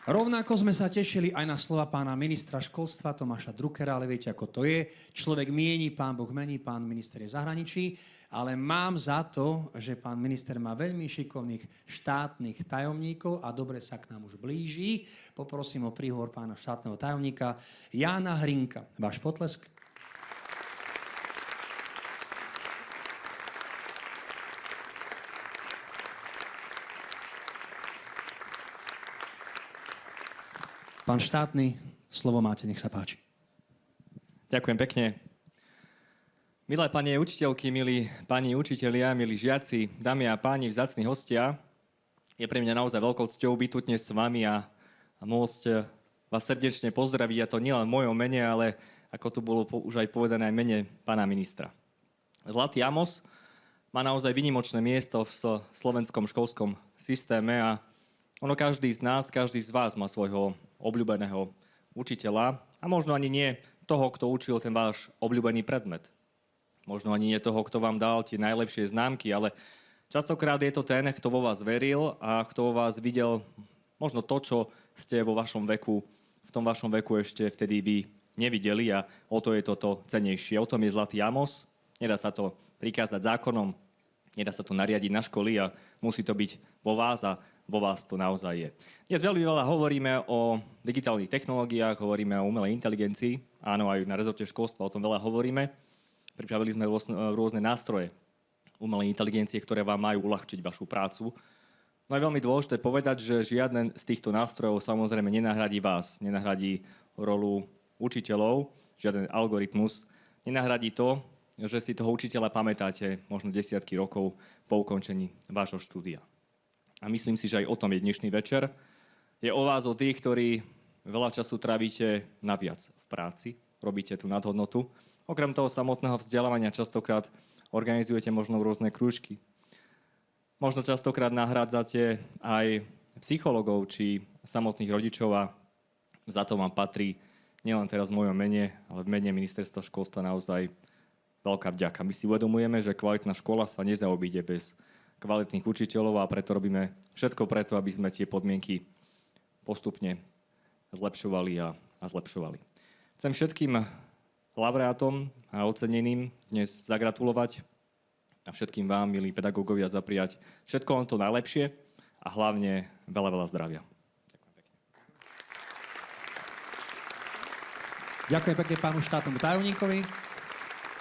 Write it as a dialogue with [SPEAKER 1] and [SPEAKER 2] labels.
[SPEAKER 1] Rovnako sme sa tešili aj na slova pána ministra školstva Tomáša Druckera, ale viete, ako to je. Človek mieni, pán Boh mení, pán minister je v zahraničí, ale mám za to, že pán minister má veľmi šikovných štátnych tajomníkov a dobre sa k nám už blíži. Poprosím o príhovor pána štátneho tajomníka Jána Hrinka. Váš potlesk. Pán štátny, slovo máte, nech sa páči.
[SPEAKER 2] Ďakujem pekne. Milé pani učiteľky, milí pani učitelia, milí žiaci, dámy a páni, vzácni hostia, je pre mňa naozaj veľkou cťou byť tu dnes s vami a môcť vás srdečne pozdraviť, a to nielen v mojom mene, ale ako tu bolo už aj povedané, aj mene pána ministra. Zlatý Amos má naozaj výnimočné miesto v slovenskom školskom systéme a ono každý z nás, každý z vás má svojho obľúbeného učiteľa a možno ani nie toho, kto učil ten váš obľúbený predmet. Možno ani nie toho, kto vám dal tie najlepšie známky, ale častokrát je to ten, kto vo vás veril a kto vo vás videl možno to, čo ste vo vašom veku, v tom vašom veku ešte vtedy vy nevideli, a o to je toto cenejšie. O tom je Zlatý Amos. Nedá sa to prikázať zákonom, nedá sa to nariadiť na školy a musí to byť vo vás, a vo vás to naozaj je. Dnes veľmi veľa hovoríme o digitálnych technológiách, hovoríme o umelej inteligencii. Áno, aj na rezorte školstva o tom veľa hovoríme. Pripravili sme rôzne nástroje umelej inteligencie, ktoré vám majú uľahčiť vašu prácu. No je veľmi dôležité povedať, že žiaden z týchto nástrojov samozrejme nenahradí vás, nenahradí rolu učiteľov, žiaden algoritmus nenahradí to, že si toho učiteľa pamätáte možno desiatky rokov po ukončení vášho štúdia. A myslím si, že aj o tom je dnešný večer. Je o vás, o tých, ktorí veľa času trávite naviac v práci, robíte tú nadhodnotu. Okrem toho samotného vzdelávania častokrát organizujete možno rôzne krúžky. Možno častokrát nahrádzate aj psychologov či samotných rodičov, a za to vám patrí nielen teraz v mojom mene, ale v mene Ministerstva školstva naozaj veľká vďaka. My si uvedomujeme, že kvalitná škola sa nezaobíde bez kvalitných učiteľov, a preto robíme všetko preto, aby sme tie podmienky postupne zlepšovali a zlepšovali. Chcem všetkým laureátom a oceneným dnes zagratulovať a všetkým vám, milí pedagógovia, zapriať všetko len to najlepšie a hlavne veľa, veľa zdravia. Ďakujem pekne.
[SPEAKER 1] Ďakujem pekne pánu štátnemu tajomníkovi.